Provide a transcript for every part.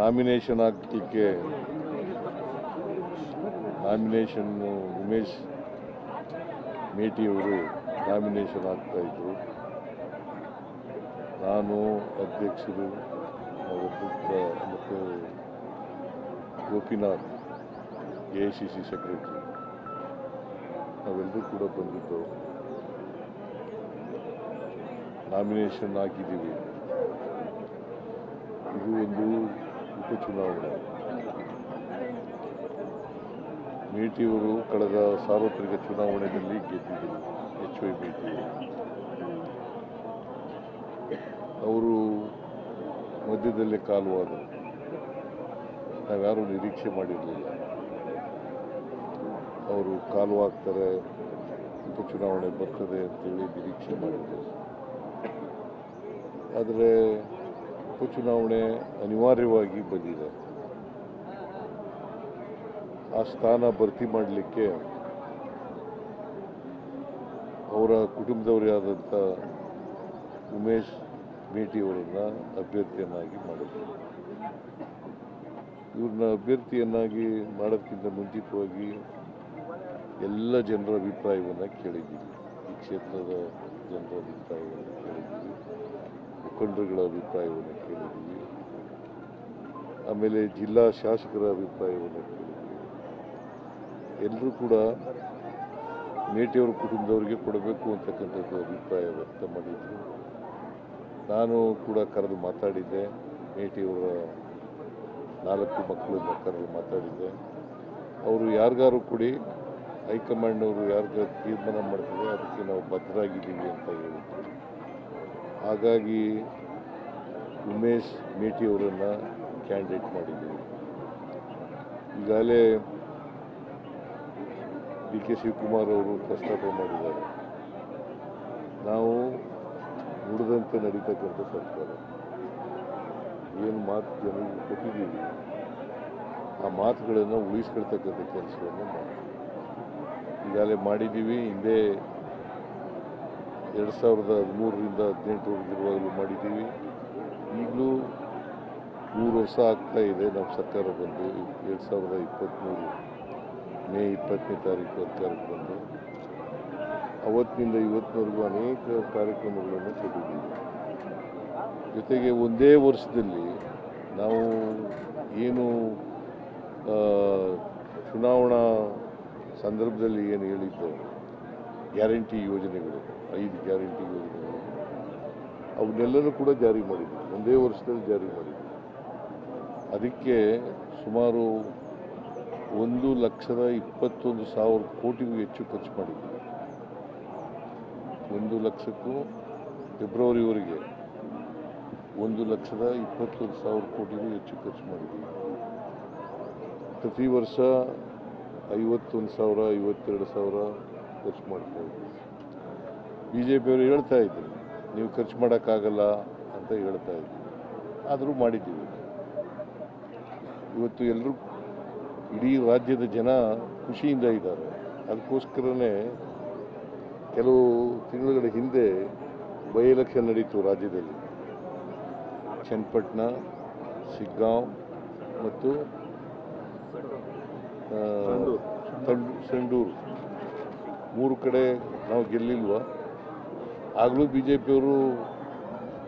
Nomination ಹಾಕಲಿಕ್ಕೆ Umesh ಮೇಟಿಯವರು nomination ಆಗ್ತಾಯಿದ್ರು. ನಾನು ಅಧ್ಯಕ್ಷರು ಮತ್ತು ಗೋಪಿನಾಥ್ AICC ಸೆಕ್ರೆಟರಿ ನಾವೆಲ್ಲರೂ ಕೂಡ ಬಂದಿದ್ದೆವು. ನಾಮಿನೇಷನ್ ಹಾಕಿದ್ದೀವಿ. ಇದು ಒಂದು ಉಪಚುನಾವಣೆ. ಮೇಟಿಯವರು ಕಳೆದ ಸಾರ್ವತ್ರಿಕ ಚುನಾವಣೆಯಲ್ಲಿ ಗೆದ್ದಿದ್ದರು. HY ಮೇಟಿಯವರು ಅವರು ಮಧ್ಯದಲ್ಲೇ ಕಾಲುವಾದರು. ನಾವ್ಯಾರೂ ನಿರೀಕ್ಷೆ ಮಾಡಿರಲಿಲ್ಲ ಅವರು ಕಾಲುವಾಗ್ತಾರೆ, ಉಪಚುನಾವಣೆ ಬರ್ತದೆ ಅಂತೇಳಿ ನಿರೀಕ್ಷೆ ಮಾಡಿದ್ದರು. ಆದರೆ ಉಪಚುನಾವಣೆ ಅನಿವಾರ್ಯವಾಗಿ ಬಂದಿದೆ. ಆ ಸ್ಥಾನ ಭರ್ತಿ ಮಾಡಲಿಕ್ಕೆ ಅವರ ಕುಟುಂಬದವರೇ ಆದಂಥ ಉಮೇಶ್ ಮೇಟಿಯವರನ್ನು ಅಭ್ಯರ್ಥಿಯನ್ನಾಗಿ ಮಾಡಿದ್ರು. ಇವ್ರನ್ನ ಅಭ್ಯರ್ಥಿಯನ್ನಾಗಿ ಮಾಡೋದಕ್ಕಿಂತ ಮುಂಚಿತವಾಗಿ ಎಲ್ಲ ಜನರ ಅಭಿಪ್ರಾಯವನ್ನು ಕೇಳಿದ್ದೀವಿ. ಈ ಕ್ಷೇತ್ರದ ಜನರ ಅಭಿಪ್ರಾಯವನ್ನು ಕೇಳಿದ್ದೀವಿ, ಮುಖಂಡರುಗಳ ಅಭಿಪ್ರಾಯವನ್ನು ಕೇಳಿದ್ದೀವಿ, ಆಮೇಲೆ ಜಿಲ್ಲಾ ಶಾಸಕರ ಅಭಿಪ್ರಾಯವನ್ನು ಕೇಳಿದ್ದೀವಿ. ಎಲ್ಲರೂ ಕೂಡ ಮೇಟಿಯವರ ಕುಟುಂಬದವರಿಗೆ ಕೊಡಬೇಕು ಅಂತಕ್ಕಂಥದ್ದು ಅಭಿಪ್ರಾಯ ವ್ಯಕ್ತ ಮಾಡಿದ್ರು. ನಾನು ಕೂಡ ಕರೆದು ಮಾತಾಡಿದ್ದೆ. ಮೇಟಿಯವರ 4 ಮಕ್ಕಳನ್ನ ಕರೆದು ಮಾತಾಡಿದ್ದೆ. ಅವರು ಯಾರಿಗಾರು ಕೊಡಿ, ಹೈಕಮಾಂಡ್ನವರು ಯಾರಿಗಾರು ತೀರ್ಮಾನ ಮಾಡ್ತಿದೆ ಅದಕ್ಕೆ ನಾವು ಬದ್ಧರಾಗಿದ್ದೀವಿ ಅಂತ ಹೇಳಿದ್ರು. ಹಾಗಾಗಿ ಉಮೇಶ್ ಮೇಟಿಯವರನ್ನು ಕ್ಯಾಂಡಿಡೇಟ್ ಮಾಡಿದ್ದೀವಿ. ಈಗಾಗಲೇ DK ಶಿವಕುಮಾರ್ ಅವರು ಪ್ರಸ್ತಾಪ ಮಾಡಿದ್ದಾರೆ. ನಾವು ನುಡಿದಂತೆ ನಡೀತಕ್ಕಂಥ ಸರ್ಕಾರ, ಏನು ಮಾತು ಜನರಿಗೆ ಕೊಟ್ಟಿದ್ದೀವಿ ಆ ಮಾತುಗಳನ್ನು ಉಳಿಸ್ಕೊಳ್ತಕ್ಕಂಥ ಕೆಲಸವನ್ನು ಮಾಡಿ ಈಗಾಗಲೇ ಮಾಡಿದ್ದೀವಿ. ಹಿಂದೆ 2013ರಿಂದ 2018ವರೆಗಿರುವಾಗಲೂ ಮಾಡಿದ್ದೀವಿ. ಈಗಲೂ 3 ವರ್ಷ ಆಗ್ತಾ ಇದೆ ನಮ್ಮ ಸರ್ಕಾರ ಬಂದು. 2023 ಮೇ 20ನೇ ತಾರೀಕು ಅಧಿಕಾರಕ್ಕೆ ಬಂದು ಅವತ್ತಿನಿಂದ ಇವತ್ತಿನವರೆಗೂ ಅನೇಕ ಕಾರ್ಯಕ್ರಮಗಳನ್ನು ಕೊಟ್ಟಿದ್ದೀವಿ. ಜೊತೆಗೆ ಒಂದೇ ವರ್ಷದಲ್ಲಿ ನಾವು ಏನು ಚುನಾವಣಾ ಸಂದರ್ಭದಲ್ಲಿ ಏನು ಹೇಳಿದ್ದು ಗ್ಯಾರಂಟಿ ಯೋಜನೆಗಳು, 5 ಗ್ಯಾರಂಟಿ ಯೋಜನೆಗಳು, ಅವನ್ನೆಲ್ಲನೂ ಕೂಡ ಜಾರಿ ಮಾಡಿದ್ವಿ. ಒಂದೇ ವರ್ಷದಲ್ಲಿ ಜಾರಿ ಮಾಡಿದ್ವಿ. ಅದಕ್ಕೆ ಸುಮಾರು 1,21,000 ಕೋಟಿಗೂ ಹೆಚ್ಚು ಖರ್ಚು ಮಾಡಿದ್ವಿ. 1 ಲಕ್ಷಕ್ಕೂ ಫೆಬ್ರವರಿವರೆಗೆ 1,21,000 ಕೋಟಿಗೂ ಹೆಚ್ಚು ಖರ್ಚು ಮಾಡಿದ್ವಿ. ಪ್ರತಿ ವರ್ಷ 51,000, 52,000 ಖರ್ಚು ಮಾಡ್ತಾ ಇದ್ವಿ. BJPಯವರು ಹೇಳ್ತಾ ಇದ್ರು ನೀವು ಖರ್ಚು ಮಾಡೋಕ್ಕಾಗಲ್ಲ ಅಂತ ಹೇಳ್ತಾ ಇದ್ವಿ. ಆದರೂ ಮಾಡಿದ್ದೀವಿ. ಇವತ್ತು ಎಲ್ಲರೂ ಇಡೀ ರಾಜ್ಯದ ಜನ ಖುಷಿಯಿಂದ ಇದ್ದಾರೆ. ಅದಕ್ಕೋಸ್ಕರನೇ ಕೆಲವು ತಿಂಗಳ ಹಿಂದೆ ಬೈ ಎಲೆಕ್ಷನ್ ನಡೀತು ರಾಜ್ಯದಲ್ಲಿ. ಚನ್ನಪಟ್ಟಣ, ಶಿಗ್ಗಾಂವ್ ಮತ್ತು ಸಂಡೂರು 3 ಕಡೆ ನಾವು ಗೆಲ್ಲಿಲ್ವ. ಆಗಲೂ BJPಯವರು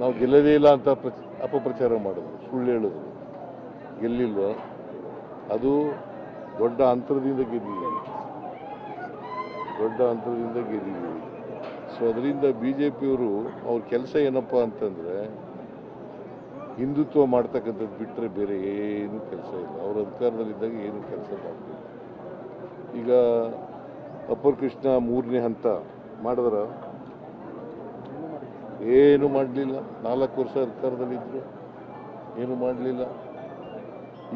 ನಾವು ಗೆಲ್ಲದೇ ಇಲ್ಲ ಅಂತ ಅಪಪ್ರಚಾರ ಮಾಡಿದ್ರು, ಸುಳ್ಳು ಹೇಳಿದ್ರು. ಗೆಲ್ಲಿಲ್ವ, ಅದು ದೊಡ್ಡ ಅಂತರದಿಂದ ಗೆದ್ದಿದ್ದೀವಿ. ಸೊ ಅದರಿಂದ BJPಯವರು ಅವ್ರ ಕೆಲಸ ಏನಪ್ಪ ಅಂತಂದರೆ ಹಿಂದುತ್ವ ಮಾಡ್ತಕ್ಕಂಥದ್ದು ಬಿಟ್ಟರೆ ಬೇರೆ ಏನೂ ಕೆಲಸ ಇಲ್ಲ. ಅವ್ರ ಅಧಿಕಾರದಲ್ಲಿದ್ದಾಗ ಏನು ಕೆಲಸ ಮಾಡಬೇಕು. ಈಗ ಅಪ್ಪರ್ ಕೃಷ್ಣ 3ನೇ ಹಂತ ಮಾಡಿದ್ರ ಏನು ಮಾಡಲಿಲ್ಲ. 4 ವರ್ಷ ಅಧಿಕಾರದಲ್ಲಿದ್ದರು, ಏನು ಮಾಡಲಿಲ್ಲ.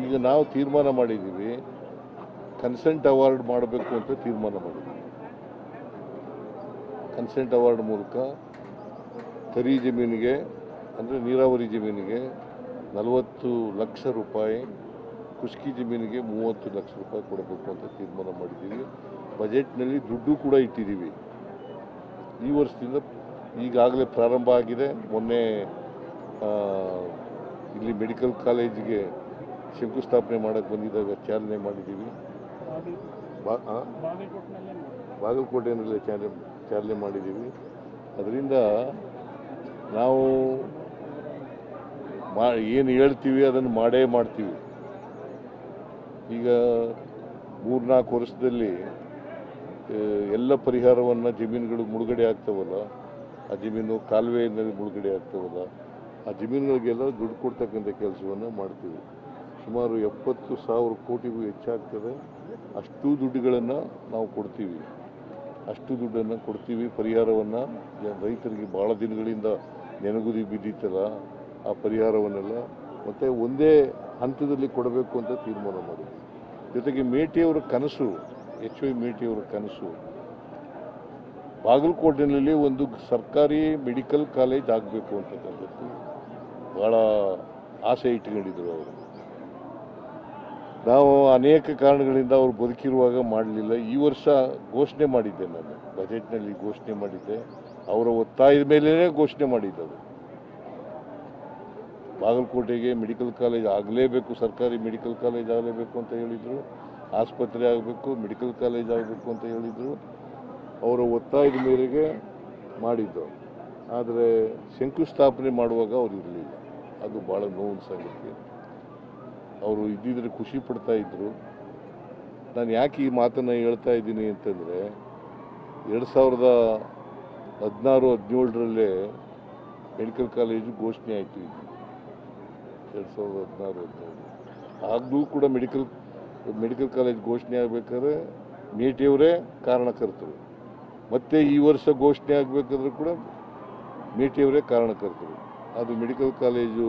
ಈಗ ನಾವು ತೀರ್ಮಾನ ಮಾಡಿದ್ದೀವಿ, ಕನ್ಸೆಂಟ್ ಅವಾರ್ಡ್ ಮಾಡಬೇಕು ಅಂತ ತೀರ್ಮಾನ ಮಾಡಿದ್ದೀವಿ. ಕನ್ಸೆಂಟ್ ಅವಾರ್ಡ್ ಮೂಲಕ ತರಿ ಜಮೀನಿಗೆ ಅಂದರೆ ನೀರಾವರಿ ಜಮೀನಿಗೆ 40 ಲಕ್ಷ ರೂಪಾಯಿ, ಖುಷ್ಕಿ ಜಮೀನಿಗೆ 30 ಲಕ್ಷ ರೂಪಾಯಿ ಕೊಡಬೇಕು ಅಂತ ತೀರ್ಮಾನ ಮಾಡಿದ್ದೀವಿ. ಬಜೆಟ್ನಲ್ಲಿ ದುಡ್ಡು ಕೂಡ ಇಟ್ಟಿದ್ದೀವಿ. ಈ ವರ್ಷದಿಂದ ಈಗಾಗಲೇ ಪ್ರಾರಂಭ ಆಗಿದೆ. ಮೊನ್ನೆ ಇಲ್ಲಿ ಮೆಡಿಕಲ್ ಕಾಲೇಜಿಗೆ ಶಂಕುಸ್ಥಾಪನೆ ಮಾಡೋಕ್ಕೆ ಬಂದಿದ್ದಾಗ ಚಾಲನೆ ಮಾಡಿದ್ದೀವಿ. ಬಾಗಲಕೋಟೆಯಲ್ಲೇ ಚಾಲನೆ ಮಾಡಿದ್ದೀವಿ. ಅದರಿಂದ ನಾವು ಏನು ಹೇಳ್ತೀವಿ ಅದನ್ನು ಮಾಡೇ ಮಾಡ್ತೀವಿ. ಈಗ 3-4 ವರ್ಷದಲ್ಲಿ ಎಲ್ಲ ಪರಿಹಾರವನ್ನು ಜಮೀನುಗಳು ಮುಳುಗಡೆ ಆಗ್ತಾವಲ್ಲ, ಆ ಜಮೀನು ಕಾಲುವೆಯಲ್ಲಿ ಮುಳುಗಡೆ ಆಗ್ತಾವಲ್ಲ, ಆ ಜಮೀನುಗಳಿಗೆಲ್ಲ ದುಡ್ಡು ಕೊಡ್ತಕ್ಕಂಥ ಕೆಲಸವನ್ನು ಮಾಡ್ತೀವಿ. ಸುಮಾರು 70,000 ಕೋಟಿಗೂ ಹೆಚ್ಚಾಗ್ತದೆ. ಅಷ್ಟು ದುಡ್ಡುಗಳನ್ನು ನಾವು ಕೊಡ್ತೀವಿ. ಅಷ್ಟು ದುಡ್ಡನ್ನು ಕೊಡ್ತೀವಿ. ಪರಿಹಾರವನ್ನು ರೈತರಿಗೆ ಭಾಳ ದಿನಗಳಿಂದ ನೆನಗುದಿ ಬಿದ್ದಿತ್ತಲ್ಲ, ಆ ಪರಿಹಾರವನ್ನೆಲ್ಲ ಮತ್ತು ಒಂದೇ ಹಂತದಲ್ಲಿ ಕೊಡಬೇಕು ಅಂತ ತೀರ್ಮಾನ ಮಾಡಿದ್ವಿ. ಜೊತೆಗೆ ಮೇಟಿಯವರ ಕನಸು, HY ಮೇಟಿಯವರ ಕನಸು, ಬಾಗಲಕೋಟೆಯಲ್ಲಿ ಒಂದು ಸರ್ಕಾರಿ ಮೆಡಿಕಲ್ ಕಾಲೇಜ್ ಆಗಬೇಕು ಅಂತಕ್ಕಂಥದ್ದು ಭಾಳ ಆಸೆ ಇಟ್ಕೊಂಡಿದ್ರು ಅವರು. ನಾವು ಅನೇಕ ಕಾರಣಗಳಿಂದ ಅವರು ಬದುಕಿರುವಾಗ ಮಾಡಲಿಲ್ಲ. ಈ ವರ್ಷ ಘೋಷಣೆ ಮಾಡಿದ್ದೆ, ನಾನು ಬಜೆಟ್ನಲ್ಲಿ ಘೋಷಣೆ ಮಾಡಿದ್ದೆ. ಅವರ ಒತ್ತಾಯದ ಮೇಲೇ ಘೋಷಣೆ ಮಾಡಿದ್ದದು. ಬಾಗಲಕೋಟೆಗೆ ಮೆಡಿಕಲ್ ಕಾಲೇಜ್ ಆಗಲೇಬೇಕು, ಸರ್ಕಾರಿ ಮೆಡಿಕಲ್ ಕಾಲೇಜ್ ಆಗಲೇಬೇಕು ಅಂತ ಹೇಳಿದರು. ಆಸ್ಪತ್ರೆ ಆಗಬೇಕು, ಮೆಡಿಕಲ್ ಕಾಲೇಜ್ ಆಗಬೇಕು ಅಂತ ಹೇಳಿದರು. ಅವರ ಒತ್ತಾಯದ ಮೇರೆಗೆ ಮಾಡಿದ್ದು. ಆದರೆ ಶಂಕುಸ್ಥಾಪನೆ ಮಾಡುವಾಗ ಅವರು ಇರಲಿಲ್ಲ. ಅದು ಭಾಳ ನೋವಿನ ಸಂಗತಿ. ಅವರು ಇದ್ದಿದ್ರೆ ಖುಷಿ ಪಡ್ತಾ ಇದ್ದರು. ನಾನು ಯಾಕೆ ಈ ಮಾತನ್ನು ಹೇಳ್ತಾ ಇದ್ದೀನಿ ಅಂತಂದರೆ, 2016-17 ಮೆಡಿಕಲ್ ಕಾಲೇಜು ಘೋಷಣೆ ಆಯಿತು. 2016-17 ಆಗಲೂ ಕೂಡ ಮೆಡಿಕಲ್ ಕಾಲೇಜ್ ಘೋಷಣೆ ಆಗಬೇಕಾದ್ರೆ ಮೇಟಿಯವರೇ ಕಾರಣಕರ್ತರು. ಮತ್ತು ಈ ವರ್ಷ ಘೋಷಣೆ ಆಗಬೇಕಾದ್ರೂ ಕೂಡ ಮೇಟಿಯವರೇ ಕಾರಣಕರ್ತರು. ಅದು ಮೆಡಿಕಲ್ ಕಾಲೇಜು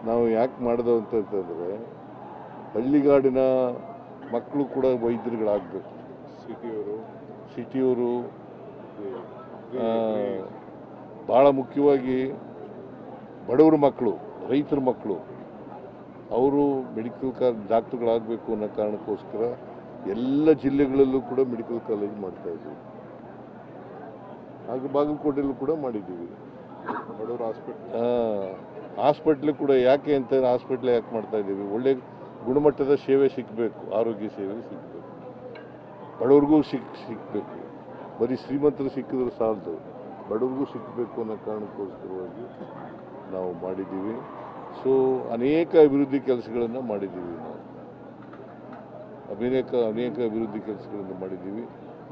ನಾವು ಯಾಕೆ ಮಾಡಿದೋ ಅಂತಂತಂದರೆ, ಹಳ್ಳಿಗಾಡಿನ ಮಕ್ಕಳು ಕೂಡ ವೈದ್ಯರುಗಳಾಗಬೇಕು. ಸಿಟಿಯವರು ಭಾಳ ಮುಖ್ಯವಾಗಿ ಬಡವರ ಮಕ್ಕಳು, ರೈತರ ಮಕ್ಕಳು, ಅವರು ಮೆಡಿಕಲ್ ಡಾಕ್ಟ್ರುಗಳಾಗಬೇಕು ಅನ್ನೋ ಕಾರಣಕ್ಕೋಸ್ಕರ ಎಲ್ಲ ಜಿಲ್ಲೆಗಳಲ್ಲೂ ಕೂಡ ಮೆಡಿಕಲ್ ಕಾಲೇಜ್ ಮಾಡ್ತಾಯಿದ್ದೀವಿ. ಹಾಗೆ ಬಾಗಲಕೋಟೆಯಲ್ಲೂ ಕೂಡ ಮಾಡಿದ್ದೀವಿ. ಬಡವರ ಹಾಸ್ಪಿಟ್ಲ್ ಕೂಡ ಯಾಕೆ ಅಂತ, ಹಾಸ್ಪಿಟ್ಲ್ ಯಾಕೆ ಮಾಡ್ತಾ ಇದ್ದೀವಿ, ಒಳ್ಳೆ ಗುಣಮಟ್ಟದ ಸೇವೆ ಸಿಗಬೇಕು, ಆರೋಗ್ಯ ಸೇವೆ ಸಿಗಬೇಕು, ಬಡವ್ರಿಗೂ ಸಿಗಬೇಕು. ಬರೀ ಶ್ರೀಮಂತರು ಸಿಕ್ಕಿದ್ರೆ ಸಾಲದು, ಬಡವ್ರಿಗೂ ಸಿಗಬೇಕು ಅನ್ನೋ ಕಾರಣಕ್ಕೋಸ್ಕರವಾಗಿ ನಾವು ಮಾಡಿದ್ದೀವಿ. ಸೊ ಅನೇಕ ಅಭಿವೃದ್ಧಿ ಕೆಲಸಗಳನ್ನು ಮಾಡಿದ್ದೀವಿ. ನಾವು ಅನೇಕ ಅಭಿವೃದ್ಧಿ ಕೆಲಸಗಳನ್ನು ಮಾಡಿದ್ದೀವಿ.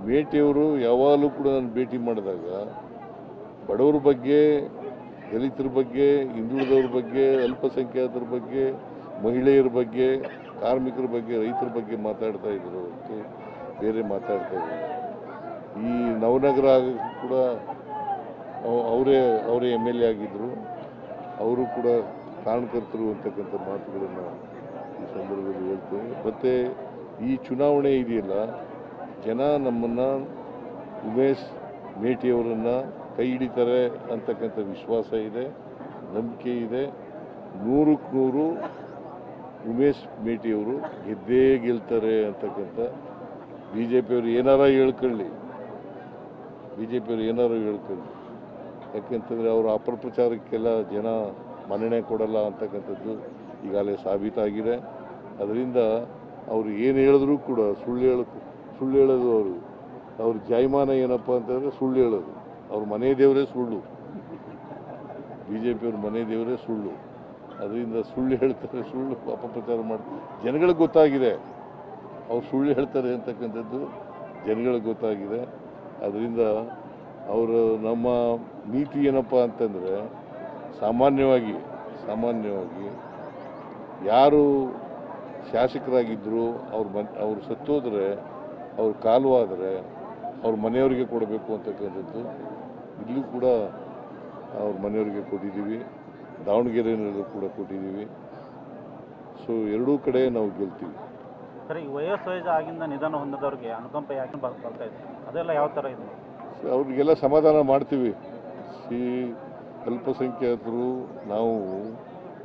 ಮೇಟಿಯವರು ಯಾವಾಗಲೂ ಕೂಡ ನಾನು ಭೇಟಿ ಮಾಡಿದಾಗ ಬಡವರ ಬಗ್ಗೆ, ದಲಿತರ ಬಗ್ಗೆ, ಹಿಂದುಳಿದವ್ರ ಬಗ್ಗೆ, ಅಲ್ಪಸಂಖ್ಯಾತರ ಬಗ್ಗೆ, ಮಹಿಳೆಯರ ಬಗ್ಗೆ, ಕಾರ್ಮಿಕರ ಬಗ್ಗೆ, ರೈತರ ಬಗ್ಗೆ ಮಾತಾಡ್ತಾ ಇದ್ರು ಹೊರತು ಬೇರೆ ಮಾತಾಡ್ತಾ ಇದ್ರು. ಈ ನವನಗರ ಕೂಡ ಅವರೇ MLA ಆಗಿದ್ದರು. ಅವರು ಕೂಡ ಕಾರಣಕರ್ತರು ಅಂತಕ್ಕಂಥ ಮಾತುಗಳನ್ನು ಈ ಸಂದರ್ಭದಲ್ಲಿ ಹೇಳ್ತೇವೆ. ಮತ್ತು ಈ ಚುನಾವಣೆ ಇದೆಯಲ್ಲ, ಜನ ನಮ್ಮನ್ನು, ಉಮೇಶ್ ಮೇಟಿಯವರನ್ನು ಕೈ ಹಿಡಿತಾರೆ ಅಂತಕ್ಕಂಥ ವಿಶ್ವಾಸ ಇದೆ, ನಂಬಿಕೆ ಇದೆ. 100ಕ್ಕೆ 100 ಉಮೇಶ್ ಮೇಟಿಯವರು ಗೆದ್ದೇ ಗೆಲ್ತಾರೆ ಅಂತಕ್ಕಂಥ. BJPಯವರು ಏನಾರ ಹೇಳ್ಕೊಳ್ಳಿ, ಯಾಕೆಂತಂದರೆ ಅವರ ಅಪಪ್ರಚಾರಕ್ಕೆಲ್ಲ ಜನ ಮನ್ನಣೆ ಕೊಡಲ್ಲ ಅಂತಕ್ಕಂಥದ್ದು ಈಗಾಗಲೇ ಸಾಬೀತಾಗಿದೆ. ಅದರಿಂದ ಅವರು ಏನು ಹೇಳಿದ್ರೂ ಕೂಡ ಸುಳ್ಳು ಹೇಳೋದು. ಅವ್ರ ಜಾಯಮಾನ ಏನಪ್ಪ ಅಂತಂದರೆ ಸುಳ್ಳು ಹೇಳೋದು. ಅವ್ರ ಮನೆ ದೇವರೇ ಸುಳ್ಳು, BJPಯವ್ರ ಮನೆ ದೇವರೇ ಸುಳ್ಳು. ಅದರಿಂದ ಸುಳ್ಳು ಹೇಳ್ತಾರೆ, ಸುಳ್ಳು ಅಪಪ್ರಚಾರ ಮಾಡ್ತಾರೆ. ಜನಗಳಿಗೆ ಗೊತ್ತಾಗಿದೆ ಅವ್ರು ಸುಳ್ಳು ಹೇಳ್ತಾರೆ ಅಂತಕ್ಕಂಥದ್ದು, ಜನಗಳಿಗೆ ಗೊತ್ತಾಗಿದೆ. ಅದರಿಂದ ಅವರು ನಮ್ಮ ನೀತಿ ಏನಪ್ಪ ಅಂತಂದರೆ, ಸಾಮಾನ್ಯವಾಗಿ ಯಾರು ಶಾಸಕರಾಗಿದ್ದರು ಅವ್ರು ಸತ್ತೋದ್ರೆ, ಅವ್ರ ಕಾಲವಾದರೆ ಅವ್ರ ಮನೆಯವರಿಗೆ ಕೊಡಬೇಕು ಅಂತಕ್ಕಂಥದ್ದು. ಇಲ್ಲೂ ಕೂಡ ಅವ್ರ ಮನೆಯವರಿಗೆ ಕೊಟ್ಟಿದ್ದೀವಿ, ದಾವಣಗೆರೆಯಲ್ಲೂ ಕೂಡ ಕೊಟ್ಟಿದ್ದೀವಿ. ಸೊ ಎರಡೂ ಕಡೆ ನಾವು ಗೆಲ್ತೀವಿ. ಸರ್, ಈ ವಯಸ್ಸು ಆಗಿಂದ ನಿಧನ ಹೊಂದಿದವ್ರಿಗೆ ಅನುಕಂಪ ಯಾಕೆ ಬರ್ತಾ ಇದೆ, ಅದೆಲ್ಲ ಯಾವ ಥರ ಇದೆ? ಅವ್ರಿಗೆಲ್ಲ ಸಮಾಧಾನ ಮಾಡ್ತೀವಿ. ನಾವು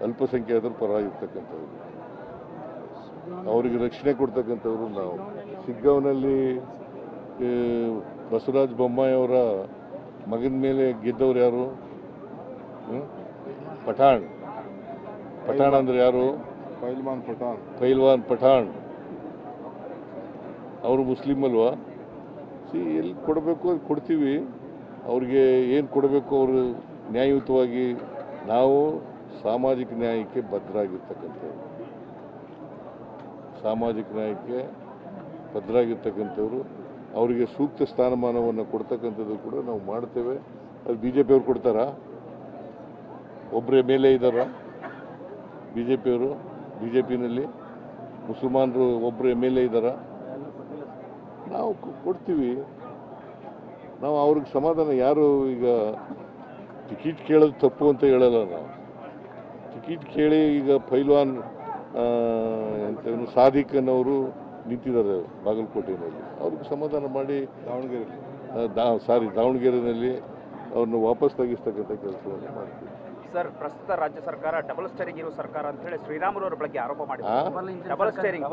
ಅಲ್ಪಸಂಖ್ಯಾತರ ಪರವಾಗಿರ್ತಕ್ಕಂಥವ್ರು, ಅವರಿಗೆ ರಕ್ಷಣೆ ಕೊಡ್ತಕ್ಕಂಥವ್ರು ನಾವು. ಶಿಗ್ಗಾಂವ್ನಲ್ಲಿ ಬಸವರಾಜ ಬೊಮ್ಮಾಯಿ ಅವರ ಮಗನ ಮೇಲೆ ಗೆದ್ದವ್ರು ಯಾರು? ಪಠಾಣ್ ಅಂದರೆ ಯಾರು? ಪೈಲ್ವಾನ್ ಪಠಾಣ್ ಅವರು ಮುಸ್ಲಿಂ ಅಲ್ವಾ? ಎಲ್ಲಿ ಕೊಡಬೇಕು ಅದು ಕೊಡ್ತೀವಿ. ಅವ್ರಿಗೆ ಏನು ಕೊಡಬೇಕು ಅವರು ನ್ಯಾಯಯುತವಾಗಿ. ನಾವು ಸಾಮಾಜಿಕ ನ್ಯಾಯಕ್ಕೆ ಬದ್ಧರಾಗಿರ್ತಕ್ಕಂಥವ್ರು, ಸಾಮಾಜಿಕ ನ್ಯಾಯಕ್ಕೆ ಬದ್ಧರಾಗಿರ್ತಕ್ಕಂಥವ್ರು. ಅವರಿಗೆ ಸೂಕ್ತ ಸ್ಥಾನಮಾನವನ್ನು ಕೊಡ್ತಕ್ಕಂಥದ್ದು ಕೂಡ ನಾವು ಮಾಡ್ತೇವೆ. ಅದು ಬಿ ಜೆ ಪಿಯವ್ರು ಕೊಡ್ತಾರಾ? ಒಬ್ಬರೇ ಮೇಲೆ ಇದ್ದಾರಾ ಬಿ ಜೆ ಪಿಯವರು? ಬಿ ಜೆ ಪಿನಲ್ಲಿ ಮುಸಲ್ಮಾನರು ಒಬ್ಬರು ಎಮ್ ಎಲ್ ಎ ಇದ್ದಾರಾ? ನಾವು ಕೊಡ್ತೀವಿ. ನಾವು ಅವ್ರಿಗೆ ಸಮಾಧಾನ. ಯಾರು ಈಗ ಟಿಕೆಟ್ ಕೇಳೋದು ತಪ್ಪು ಅಂತ ಹೇಳಲ್ಲ ನಾವು. ಟಿಕೆಟ್ ಕೇಳಿ ಈಗ ಪೈಲ್ವಾನ್ ಎಂತ ಸಾದಿಕ್ ಅನ್ನೋರು ನಿಂತಿದ್ದಾರೆ ಬಾಗಲಕೋಟೆಯಲ್ಲಿ. ಅವ್ರಿಗೆ ಸಮಾಧಾನ ಮಾಡಿ ದಾವಣಗೆರೆಯಲ್ಲಿ ಅವ್ರನ್ನ ವಾಪಸ್ ತೆಗಿಸ್ತಕ್ಕಂಥ ಕೆಲಸವನ್ನು ಮಾಡ್ತೀವಿ. ಸರ್, ಪ್ರಸ್ತುತ ರಾಜ್ಯ ಸರ್ಕಾರ ಡಬಲ್ ಸ್ಟೇರಿಂಗ್ ಇರೋ ಸರ್ಕಾರ ಅಂತ ಹೇಳಿ ಶ್ರೀರಾಮುಲು ಅವರ ಬಗ್ಗೆ ಆರೋಪ ಮಾಡಿದ್ದಾರೆ. ಡಬಲ್ ಸ್ಟೇರಿಂಗ್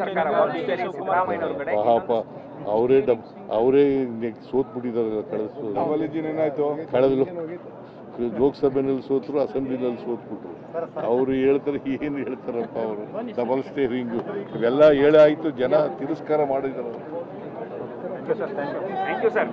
ಸರ್ಕಾರ, ಸಿದ್ದರಾಮಯ್ಯ ಅವರ ಕಡೆ. ಪಾಪ ಅವರೇ ಸೋತ್ ಬಿಟ್ಟಿದ್ದಾರೆ. ಕಳೆದ ಲೋಕಸಭೆನಲ್ಲಿ ಸೋತರು, ಅಸೆಂಬ್ಲಿನಲ್ಲಿ ಸೋತ್ಬಿಟ್ರು. ಅವರು ಹೇಳ್ತಾರೆ, ಏನು ಹೇಳ್ತಾರಪ್ಪ ಅವರು? ಡಬಲ್ ಸ್ಟೇರಿಂಗು ಇವೆಲ್ಲ ಹೇಳೇ ಆಯಿತು, ಜನ ತಿರಸ್ಕಾರ ಮಾಡಿದ್ದಾರೆ. Thank you sir.